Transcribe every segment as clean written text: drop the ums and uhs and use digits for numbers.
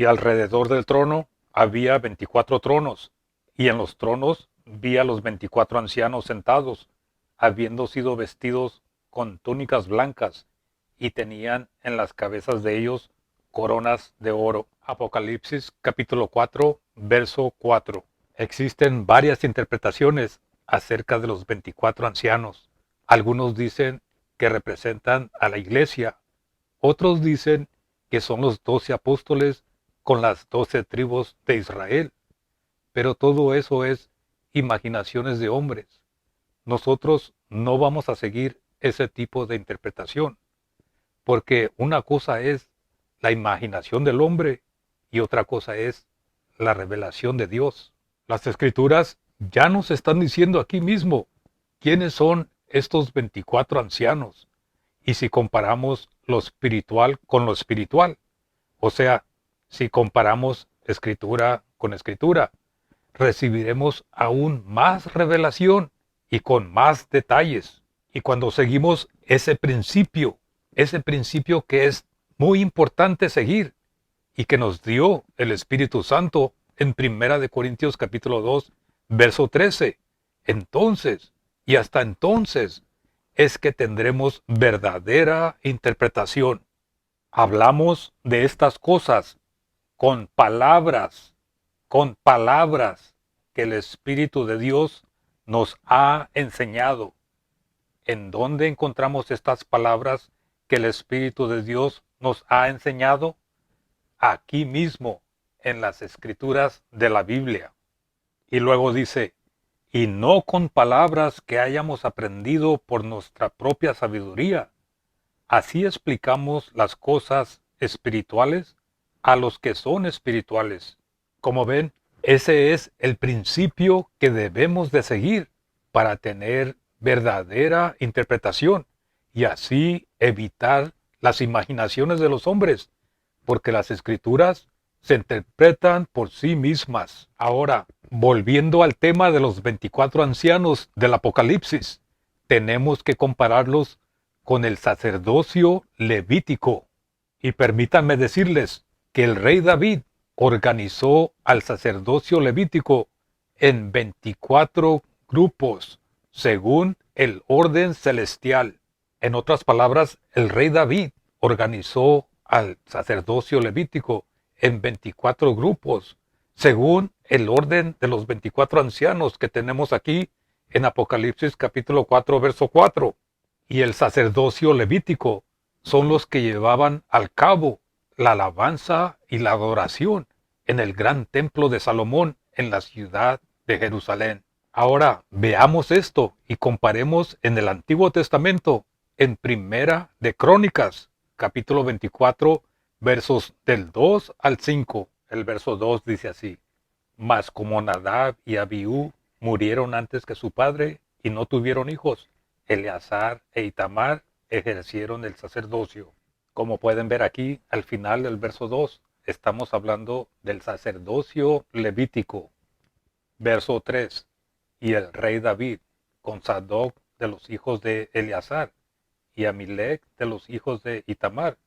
Y alrededor del trono había 24 tronos, y en los tronos vi a los 24 ancianos sentados, habiendo sido vestidos con túnicas blancas, y tenían en las cabezas de ellos coronas de oro. Apocalipsis capítulo 4, verso 4. Existen varias interpretaciones acerca de los 24 ancianos. Algunos dicen que representan a la iglesia, otros dicen que son los 12 apóstoles con las 12 tribus de Israel. Pero todo eso es imaginaciones de hombres. Nosotros no vamos a seguir ese tipo de interpretación, porque una cosa es la imaginación del hombre y otra cosa es la revelación de Dios. Las escrituras ya nos están diciendo aquí mismo quiénes son estos 24 ancianos. Y si comparamos lo espiritual con lo espiritual, o sea, si comparamos escritura con escritura, recibiremos aún más revelación y con más detalles. Y cuando seguimos ese principio que es muy importante seguir y que nos dio el Espíritu Santo en Primera de Corintios capítulo 2, verso 13, entonces y hasta entonces es que tendremos verdadera interpretación. Hablamos de estas cosas con palabras, con palabras que el Espíritu de Dios nos ha enseñado. ¿En dónde encontramos estas palabras que el Espíritu de Dios nos ha enseñado? Aquí mismo, en las Escrituras de la Biblia. Y luego dice, y no con palabras que hayamos aprendido por nuestra propia sabiduría. Así explicamos las cosas espirituales a los que son espirituales. Como ven, ese es el principio que debemos de seguir para tener verdadera interpretación y así evitar las imaginaciones de los hombres, porque las escrituras se interpretan por sí mismas. Ahora, volviendo al tema de los 24 ancianos del Apocalipsis, tenemos que compararlos con el sacerdocio levítico. Y permítanme decirles que el rey David organizó al sacerdocio levítico en 24 grupos, según el orden celestial. En otras palabras, el rey David organizó al sacerdocio levítico en 24 grupos, según el orden de los 24 ancianos que tenemos aquí en Apocalipsis capítulo 4, verso 4. Y el sacerdocio levítico son los que llevaban al cabo la alabanza y la adoración en el gran templo de Salomón en la ciudad de Jerusalén. Ahora veamos esto y comparemos en el Antiguo Testamento en Primera de Crónicas, capítulo 24, versos del 2 al 5. El verso 2 dice así: Mas como Nadab y Abiú murieron antes que su padre y no tuvieron hijos, Eleazar e Itamar ejercieron el sacerdocio. Como pueden ver aquí, al final del verso 2, estamos hablando del sacerdocio levítico. Verso 3. Y el rey David, con Sadoc de los hijos de Eleazar y Amilec de los hijos de Itamar,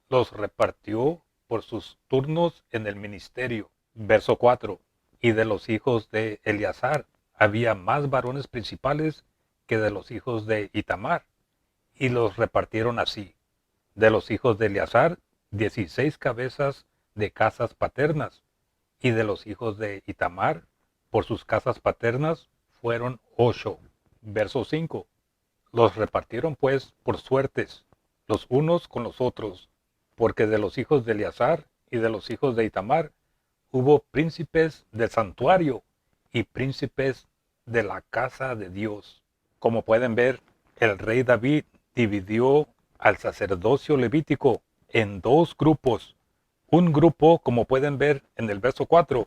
los repartió por sus turnos en el ministerio. Verso 4. Y de los hijos de Eleazar había más varones principales que de los hijos de Itamar, y los repartieron así: de los hijos de Eleazar, 16 cabezas de casas paternas, y de los hijos de Itamar, por sus casas paternas, fueron 8. Verso 5. Los repartieron pues por suertes, los unos con los otros, porque de los hijos de Eleazar y de los hijos de Itamar hubo príncipes del santuario y príncipes de la casa de Dios. Como pueden ver, el rey David dividió al sacerdocio levítico en dos grupos. Un grupo, como pueden ver en el verso 4,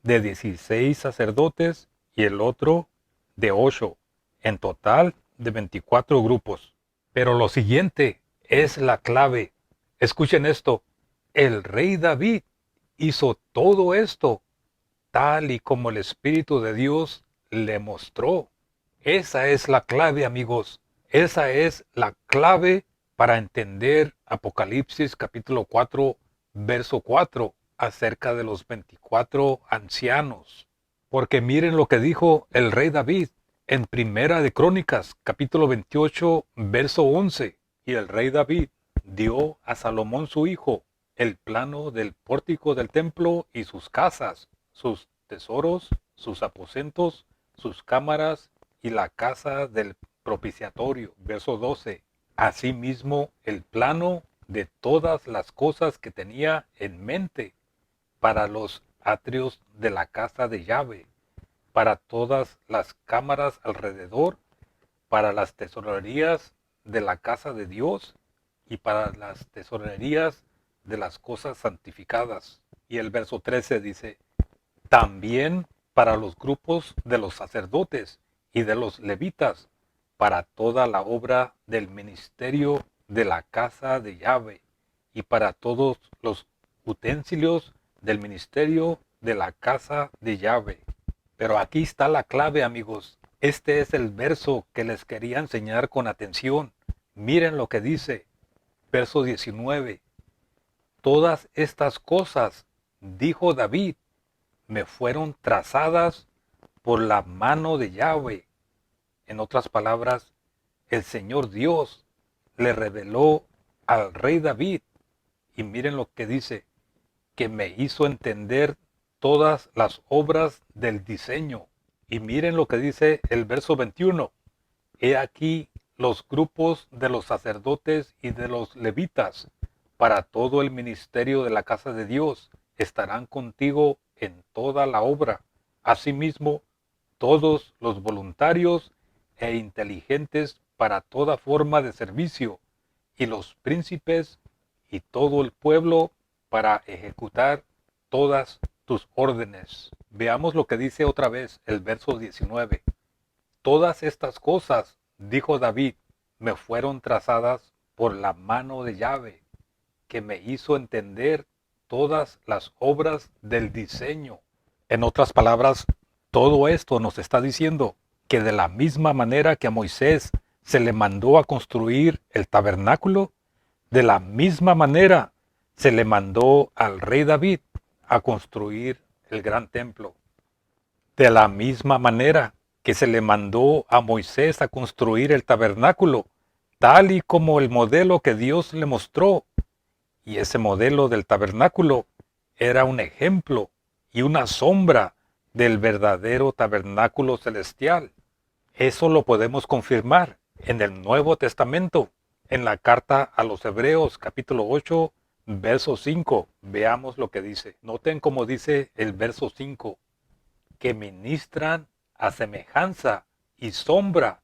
de 16 sacerdotes y el otro de 8. En total, de 24 grupos. Pero lo siguiente es la clave. Escuchen esto. El rey David hizo todo esto tal y como el Espíritu de Dios le mostró. Esa es la clave, amigos. Esa es la clave para entender Apocalipsis capítulo 4, verso 4. acerca de los 24 ancianos. Porque miren lo que dijo el rey David en Primera de Crónicas, capítulo 28, verso 11. Y el rey David dio a Salomón su hijo el plano del pórtico del templo y sus casas, sus tesoros, sus aposentos, sus cámaras y la casa del propiciatorio. Verso 12. Asimismo, el plano de todas las cosas que tenía en mente para los atrios de la casa de Yahvé, para todas las cámaras alrededor, para las tesorerías de la casa de Dios y para las tesorerías de las cosas santificadas. Y el verso 13 dice, también para los grupos de los sacerdotes y de los levitas, para toda la obra del ministerio de la casa de Yahvé y para todos los utensilios del ministerio de la casa de Yahvé. Pero aquí está la clave, amigos. Este es el verso que les quería enseñar con atención. Miren lo que dice, verso 19. Todas estas cosas, dijo David, me fueron trazadas por la mano de Yahvé. En otras palabras, el Señor Dios le reveló al rey David. Y miren lo que dice, que me hizo entender todas las obras del diseño. Y miren lo que dice el verso 21. He aquí los grupos de los sacerdotes y de los levitas para todo el ministerio de la casa de Dios estarán contigo en toda la obra. Asimismo, todos los voluntarios e inteligentes para toda forma de servicio, y los príncipes y todo el pueblo para ejecutar todas tus órdenes. Veamos lo que dice otra vez el verso 19. Todas estas cosas, dijo David, me fueron trazadas por la mano de Yahvé, que me hizo entender todas las obras del diseño. En otras palabras, todo esto nos está diciendo que de la misma manera que a Moisés se le mandó a construir el tabernáculo, de la misma manera se le mandó al rey David a construir el gran templo. De la misma manera que se le mandó a Moisés a construir el tabernáculo, tal y como el modelo que Dios le mostró. Y ese modelo del tabernáculo era un ejemplo y una sombra del verdadero tabernáculo celestial. Eso lo podemos confirmar en el Nuevo Testamento, en la carta a los Hebreos, capítulo 8, verso 5. Veamos lo que dice. Noten cómo dice el verso 5, que ministran a semejanza y sombra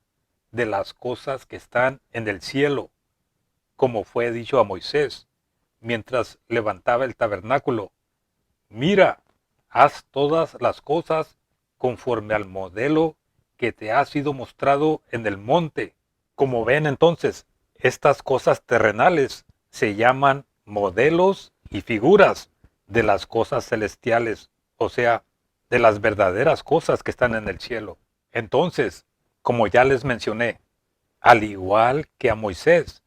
de las cosas que están en el cielo, como fue dicho a Moisés, mientras levantaba el tabernáculo. Mira, haz todas las cosas conforme al modelo que te ha sido mostrado en el monte. Como ven entonces, estas cosas terrenales se llaman modelos y figuras de las cosas celestiales, o sea, de las verdaderas cosas que están en el cielo. Entonces, como ya les mencioné, al igual que a Moisés,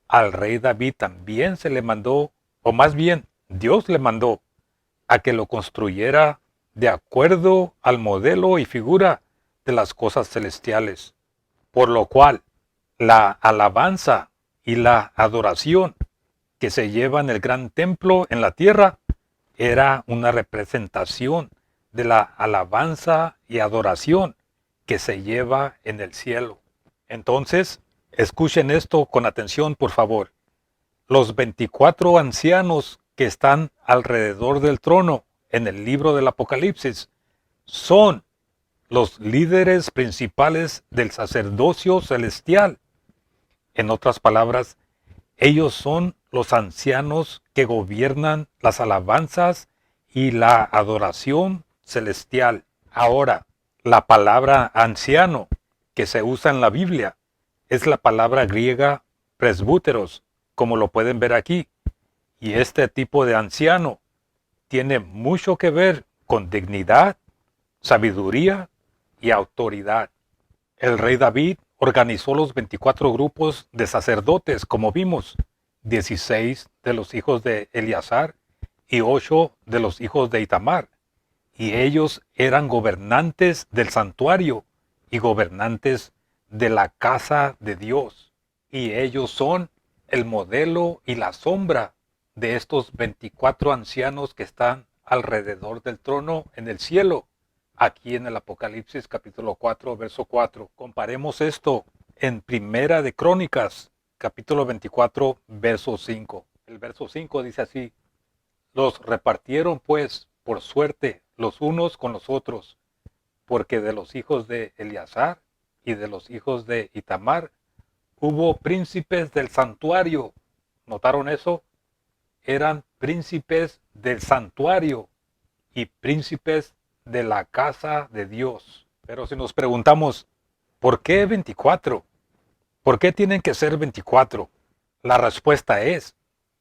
al rey David también se le mandó, o más bien, Dios le mandó a que lo construyera de acuerdo al modelo y figura de las cosas celestiales. Por lo cual, la alabanza y la adoración que se lleva en el gran templo en la tierra era una representación de la alabanza y adoración que se lleva en el cielo. Entonces, escuchen esto con atención, por favor. Los 24 ancianos que están alrededor del trono en el libro del Apocalipsis son los líderes principales del sacerdocio celestial. En otras palabras, ellos son los ancianos que gobiernan las alabanzas y la adoración celestial. Ahora, la palabra anciano que se usa en la Biblia es la palabra griega presbúteros, como lo pueden ver aquí. Y este tipo de anciano tiene mucho que ver con dignidad, sabiduría y autoridad. El rey David organizó los 24 grupos de sacerdotes, como vimos, 16 de los hijos de Eleazar y 8 de los hijos de Itamar. Y ellos eran gobernantes del santuario y gobernantes de la casa de Dios. Y ellos son el modelo y la sombra de estos 24 ancianos que están alrededor del trono en el cielo, aquí en el Apocalipsis capítulo 4, verso 4. Comparemos esto en Primera de Crónicas, capítulo 24, verso 5. El verso 5 dice así: los repartieron pues por suerte los unos con los otros, porque de los hijos de Eleazar y de los hijos de Itamar hubo príncipes del santuario. ¿Notaron eso? Eran príncipes del santuario y príncipes de la casa de Dios. Pero si nos preguntamos, ¿por qué 24? ¿Por qué tienen que ser 24? La respuesta es,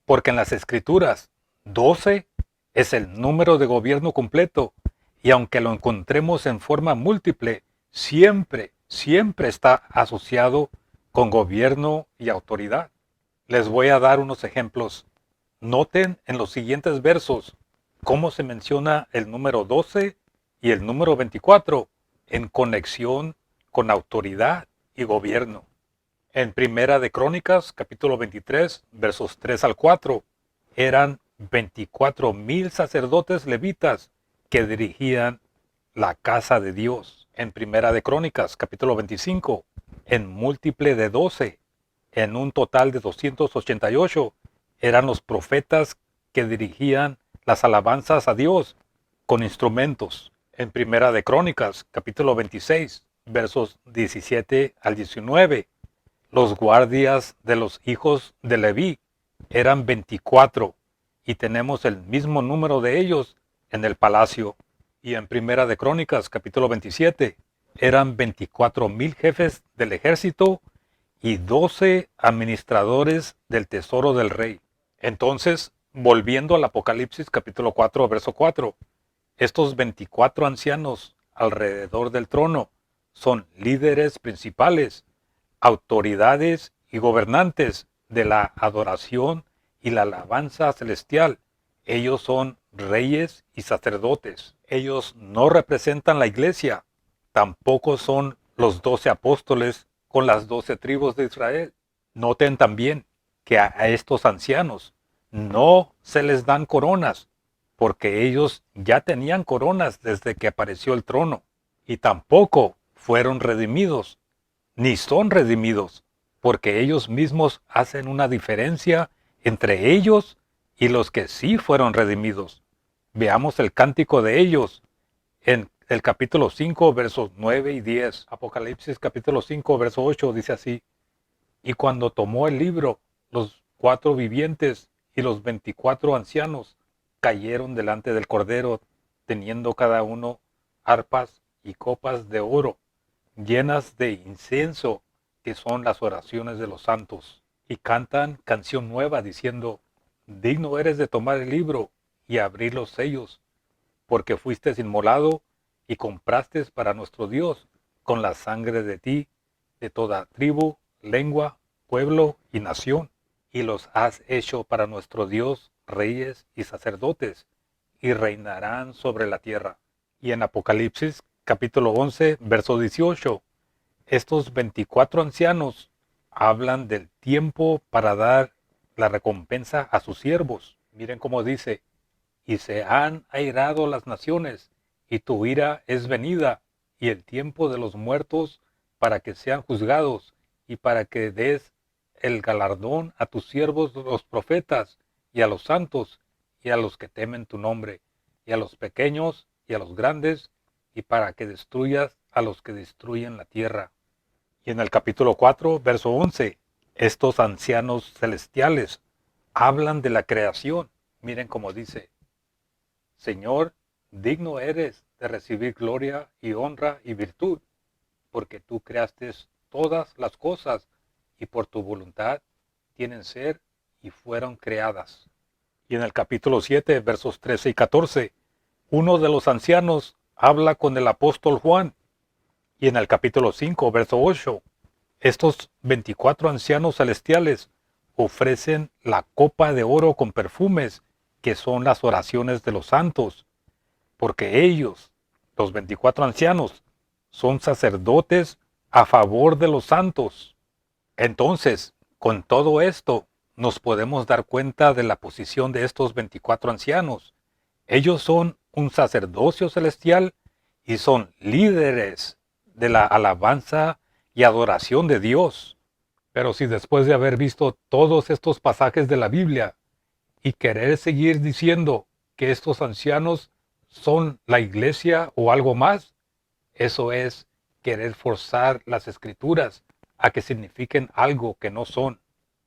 porque en las escrituras 12 es el número de gobierno completo, y aunque lo encontremos en forma múltiple, siempre está asociado con gobierno y autoridad. Les voy a dar unos ejemplos. Noten en los siguientes versos cómo se menciona el número 12 y el número 24 en conexión con autoridad y gobierno. En Primera de Crónicas, capítulo 23, versos 3 al 4, eran 24,000 sacerdotes levitas que dirigían la casa de Dios. En Primera de Crónicas, capítulo 25, en múltiple de 12, en un total de 288, eran los profetas que dirigían las alabanzas a Dios con instrumentos. En Primera de Crónicas, capítulo 26, versos 17 al 19, los guardias de los hijos de Leví eran 24 y tenemos el mismo número de ellos en el palacio. Y en Primera de Crónicas, capítulo 27, eran 24,000 jefes del ejército y 12 administradores del tesoro del rey. Entonces, volviendo al Apocalipsis capítulo 4, verso 4, estos 24 ancianos alrededor del trono son líderes principales, autoridades y gobernantes de la adoración y la alabanza celestial. Ellos son reyes y sacerdotes. Ellos no representan la iglesia, tampoco son los 12 apóstoles con las 12 tribus de Israel. Noten también que a estos ancianos no se les dan coronas, porque ellos ya tenían coronas desde que apareció el trono, y tampoco fueron redimidos, ni son redimidos, porque ellos mismos hacen una diferencia entre ellos y los que sí fueron redimidos. Veamos el cántico de ellos en el capítulo 5, versos 9 y 10. Apocalipsis capítulo 5, verso 8 dice así: y cuando tomó el libro, los 4 vivientes y los 24 ancianos cayeron delante del Cordero, teniendo cada uno arpas y copas de oro, llenas de incienso, que son las oraciones de los santos. Y cantan canción nueva, diciendo: digno eres de tomar el libro y abrir los sellos, porque fuiste inmolado y compraste para nuestro Dios con la sangre de ti, de toda tribu, lengua, pueblo y nación, y los has hecho para nuestro Dios reyes y sacerdotes, y reinarán sobre la tierra. Y en Apocalipsis capítulo 11, verso 18, estos 24 ancianos hablan del tiempo para dar la recompensa a sus siervos. Miren cómo dice: y se han airado las naciones, y tu ira es venida, y el tiempo de los muertos para que sean juzgados, y para que des el galardón a tus siervos los profetas, y a los santos, y a los que temen tu nombre, y a los pequeños, y a los grandes, y para que destruyas a los que destruyen la tierra. Y en el capítulo 4, verso 11, estos ancianos celestiales hablan de la creación. Miren cómo dice: Señor, digno eres de recibir gloria y honra y virtud, porque tú creaste todas las cosas, y por tu voluntad tienen ser y fueron creadas. Y en el capítulo 7, versos 13 y 14, uno de los ancianos habla con el apóstol Juan. Y en el capítulo 5, verso 8, estos 24 ancianos celestiales ofrecen la copa de oro con perfumes que son las oraciones de los santos, porque ellos, los 24 ancianos, son sacerdotes a favor de los santos. Entonces, con todo esto, nos podemos dar cuenta de la posición de estos 24 ancianos. Ellos son un sacerdocio celestial y son líderes de la alabanza y adoración de Dios. Pero si después de haber visto todos estos pasajes de la Biblia y querer seguir diciendo que estos ancianos son la iglesia o algo más, eso es querer forzar las escrituras a que signifiquen algo que no son.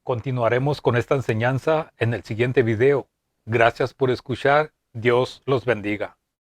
Continuaremos con esta enseñanza en el siguiente video. Gracias por escuchar. Dios los bendiga.